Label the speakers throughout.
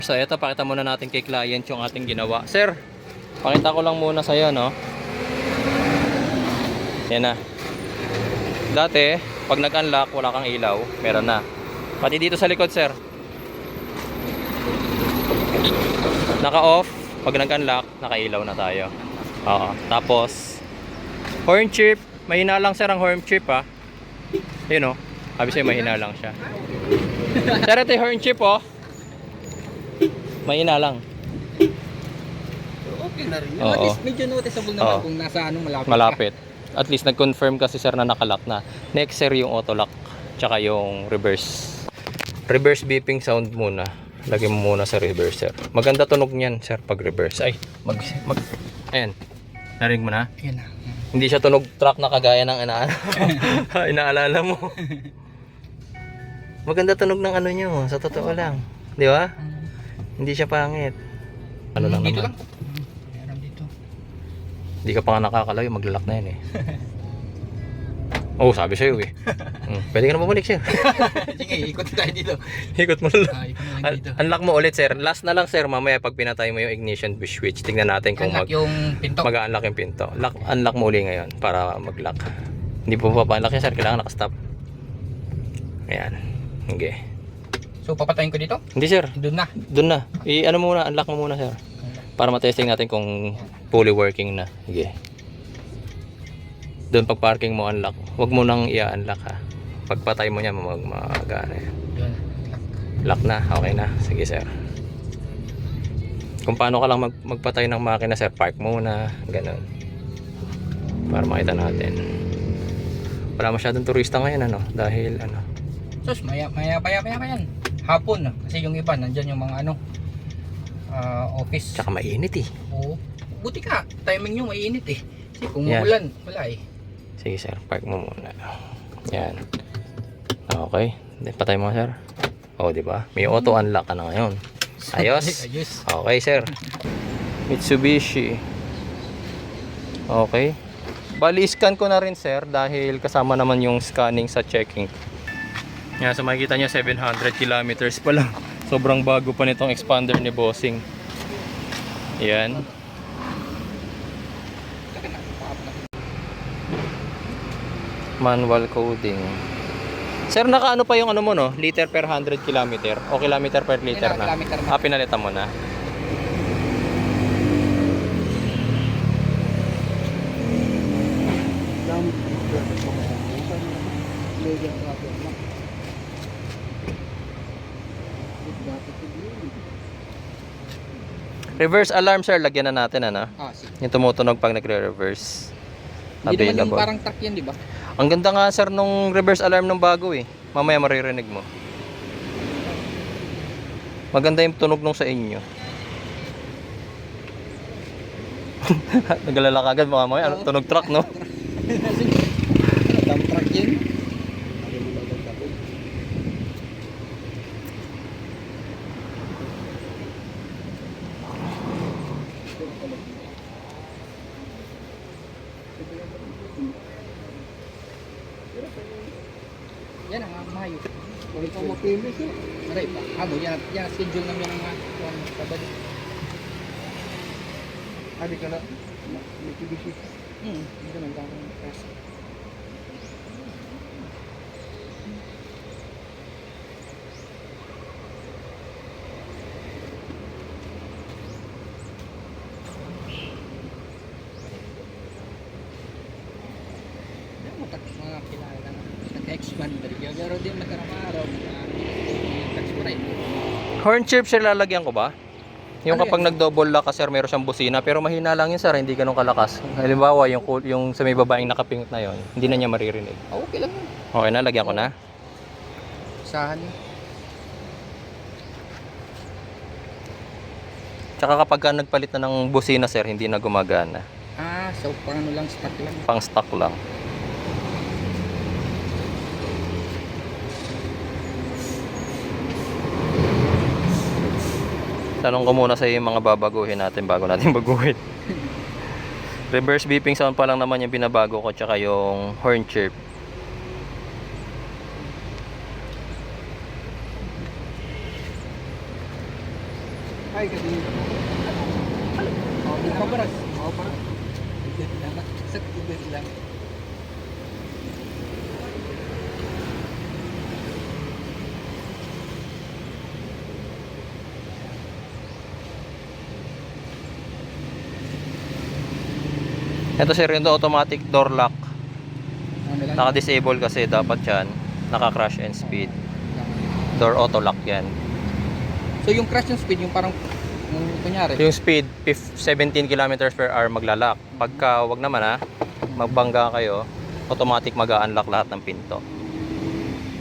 Speaker 1: So ito, pakita muna natin kay client yung ating ginawa. Sir, pakita ko lang muna sa'yo, no? Yan na. Dati, pag nag-unlock, wala kang ilaw. Meron na. Pati dito sa likod, sir. Naka-off. Pag nag-unlock, naka-ilaw na tayo. Oo. Tapos, horn chip. Mahina lang, sir, ang horn chip, ha. Yun, oh. Sabi sa'yo, mahina lang siya. Sir, ito yung horn chip, oh. Mahina lang.
Speaker 2: Okay na rin.
Speaker 1: Oo.
Speaker 2: At least medyo noticeable naman kung nasa anong malapit.
Speaker 1: Malapit. At least nag-confirm kasi sir na nakalock na. Next sir yung auto lock. Tsaka yung reverse. Reverse beeping sound muna. Lagyan mo muna sa reverse sir. Maganda tunog niyan sir pag reverse. Ay, ayan. Narinig mo na?
Speaker 2: Ayan na.
Speaker 1: Hindi siya tunog truck na kagaya ng inaalala mo. Maganda tunog ng ano nyo. Sa totoo lang. Di ba? Hindi siya pangit. Ano lang
Speaker 2: dito
Speaker 1: naman.
Speaker 2: lang. Meron dito.
Speaker 1: Hindi ka pa nga nakakalaw, maglalak na yan eh. Oh, sabi sa'yo eh. Pwede ka na bumalik sir.
Speaker 2: Sige, ikot tayo dito.
Speaker 1: Ikot mo lang.
Speaker 2: Ikot na lang dito.
Speaker 1: Unlock mo ulit sir. Last na lang sir, mamaya pag pinatay mo yung ignition switch, tingnan natin kung
Speaker 2: Unlock yung pinto.
Speaker 1: mag-unlock yung pinto. Unlock mo uli ngayon para mag-lock. Hindi po pa-unlock yan sir, kailangan nakastop. Ayan. Okay.
Speaker 2: So papatayin ko dito?
Speaker 1: Hindi sir.
Speaker 2: Doon na.
Speaker 1: Doon na. I-ano muna, unlock mo muna sir. Para matesting natin kung fully working na. Sige. Doon pag parking mo unlock. Huwag mo nang i-unlock ha. Pagpatay mo niya mag-ano yan.
Speaker 2: Doon.
Speaker 1: Lock na. Okay na. Sige sir. Kung paano ka lang magpatay ng makina sir, park muna. Ganun. Para makita natin. Wala masyadong turista ngayon ano. Dahil ano.
Speaker 2: Sus, maya pa yan. Hapon. Kasi yung iba, nandyan yung mga ano. Office.
Speaker 1: Tsaka mainit eh.
Speaker 2: Oo. Buti ka. Timing nyo mainit eh. Kasi kung
Speaker 1: Yan.
Speaker 2: maulan, wala eh.
Speaker 1: Sige sir, park mo muna. Yan. Okay. Patay mo sir. Oh, di ba? May auto unlock ka na ngayon. Ayos.
Speaker 2: Ayos.
Speaker 1: Okay sir. Mitsubishi. Okay. Bali scan ko na rin sir dahil kasama naman yung scanning sa checking. Yan, so makikita nyo 700 kilometers pa lang. Sobrang bago pa nitong expander ni Bossing. Yan. Manual coding. Sir, nakaano pa yung ano mo no? Liter per 100 kilometer o kilometer per liter na?
Speaker 2: Kilometer na.
Speaker 1: Pinalitan mo na. Reverse alarm sir, lagyan na natin ano?
Speaker 2: Sige.
Speaker 1: Yung tumutunog pag nagre-reverse.
Speaker 2: Hindi naman yung
Speaker 1: Available.
Speaker 2: parang truck yan, di ba?
Speaker 1: Ang ganda nga sir nung reverse alarm ng bago eh. Mamaya maririnig mo. Maganda yung tunog nung sa inyo. Nagalala ka agad mamaya. Ano, tunog truck no?
Speaker 2: Dump truck yun. Yan ang Mayo. Bakit mo mapilis eh? Aray pa. Amo, yan schedule namin ng mga sabado. Abi ka na? Mitsubishi. Hindi naman kami press. Mga kilala na nag-expand pero din magkaramaraw nag-expand.
Speaker 1: Horn chip sir, lalagyan ko ba? Yung
Speaker 2: Ano
Speaker 1: kapag nag-double lock ka sir, meron siyang busina pero mahina lang yun sir, hindi ganun kalakas. Halimbawa yung sa may babaeng nakapingot na yon, hindi na niya maririnig.
Speaker 2: Okay lang yun.
Speaker 1: Okay na, lagyan ko na.
Speaker 2: Saan?
Speaker 1: Tsaka kapag ka nagpalit na ng busina sir, hindi na gumagana.
Speaker 2: So pang ano lang, stock lang.
Speaker 1: Pang stock lang. Tanong ko muna sa yung mga babaguhin natin bago natin baguhin. Reverse beeping sound pa lang naman yung binabago ko, tsaka yung horn chirp.
Speaker 2: Ay, kasi oh, pabaras. Oh, parang sakit lang.
Speaker 1: Ito sir, yung automatic door lock.
Speaker 2: Ano lang?
Speaker 1: Naka-disable kasi dapat yan. Naka-crash and speed. Door auto lock yan.
Speaker 2: So yung crash yung speed, yung parang yung kunyari.
Speaker 1: Yung speed, 17 kilometers per hour maglalak. Pagka wag naman magbangga kayo, automatic mag-unlock lahat ng pinto.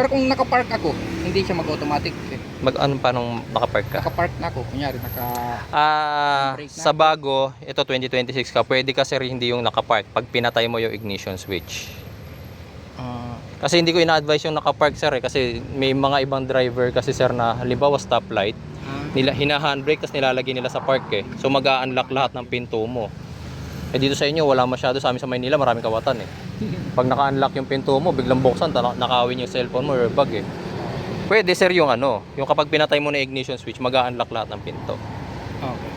Speaker 2: Pero kung naka-park ako, hindi siya mag-automatic. Eh.
Speaker 1: Ano pa nung nakapark ka?
Speaker 2: Naka-park na ako, kunyari brake na
Speaker 1: Sa bago, ito 2026 ka, pwede ka sir hindi yung nakapark pag pinatay mo yung ignition switch. Kasi hindi ko ina-advise yung nakapark sir kasi may mga ibang driver kasi sir na halimbawa stoplight, hina-handbrake tapos nilalagay nila sa park eh. So mag-a-unlock lahat ng pinto mo. Eh dito sa inyo wala masyado, sa amin sa Maynila maraming kawatan eh. Pag naka-unlock yung pinto mo, biglang buksan, nakawin yung cellphone mo or bag eh. Pwede sir yung yung kapag pinatay mo na ignition switch, mag-a-unlock lahat ng pinto.
Speaker 2: Okay.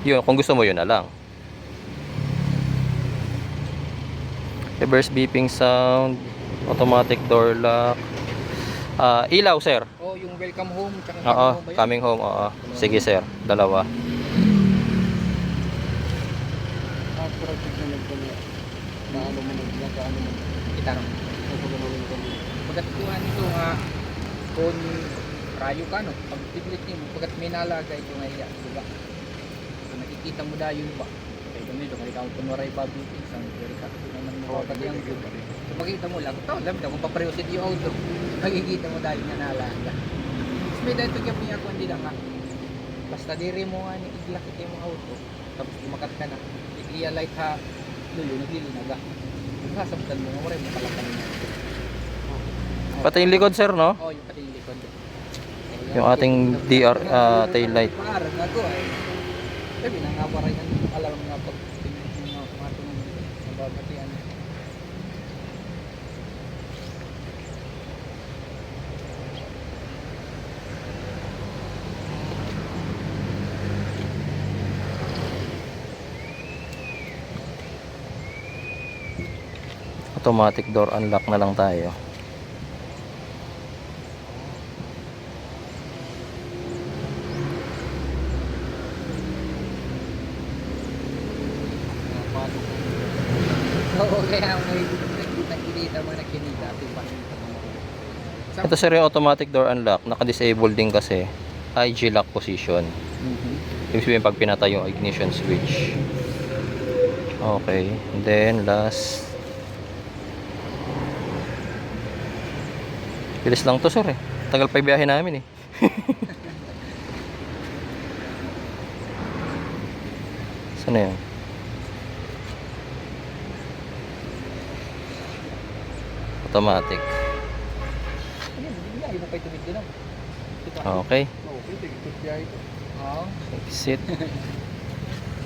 Speaker 1: Yun, kung gusto mo yun na lang. Reverse beeping sound, automatic door lock. Ilaw sir.
Speaker 2: Oh, yung welcome home, tsaka
Speaker 1: Oo,
Speaker 2: coming home ba yun?
Speaker 1: coming home, oo. Sige sir, dalawa.
Speaker 2: Project na nagkano na ano mo nagkano mo kita ron pagkatuan nito nga kung rayo ka no pag tiglit niyo pagkat may nalaga ito nga iya diba so nakikita mo da yun ba kaya ganito kaya ikaw kunwaray babi isang pero ka naman mo pag yang yun so makita mo lang to alam mo kung papareosid yung auto makikita mo dahil nga nalaga so may dahil ito niya kung hindi na nga basta diri mo nga ni iglakit yung auto tapos lumakat ka na iya light ha luyo naglilinaga kasabtan mo wala mo pala kanina
Speaker 1: Pati yung likod sir, no?
Speaker 2: oh yung pati yung likod
Speaker 1: Yung ating DR tail light.
Speaker 2: parang ako ay sabi na nga waray ng alarm nga pag tingin mo mga tunong nababatian
Speaker 1: Automatic door unlock na lang tayo.
Speaker 2: oo kaya may nagkilita mo nagkinita diba
Speaker 1: Ito sir yung automatic door unlock. Naka-disable din kasi. IG lock position. Ibig sabihin pag pinatay yung ignition switch. Okay. And then last. Bilis lang to sir eh. Tagal pa yung biyahe namin eh. Saan na yun? Automatic.
Speaker 2: hindi mo pa ito din
Speaker 1: Okay.
Speaker 2: oo
Speaker 1: Exit.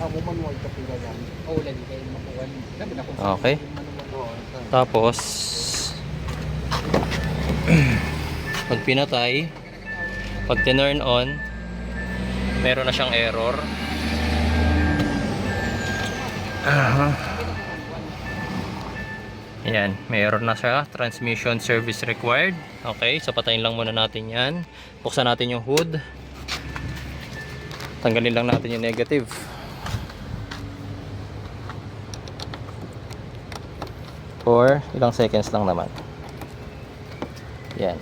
Speaker 2: mo manual ka pila yan oo lagi kayo makuha sabi na kung
Speaker 1: Okay. Tapos pag pinatay, pag tinurn on, meron na siyang error. Ayan, may error na siya. Transmission service required. Okay, so patayin lang muna natin yan. Buksan natin yung hood. Tanggalin lang natin yung negative. For ilang seconds lang naman. Yan.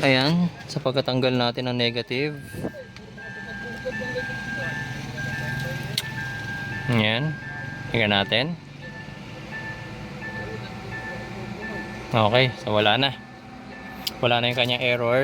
Speaker 1: Ayan, sa pagkatanggal natin ng negative. Ayan. Tingnan natin. Okay, so wala na. Wala na yung kanyang error.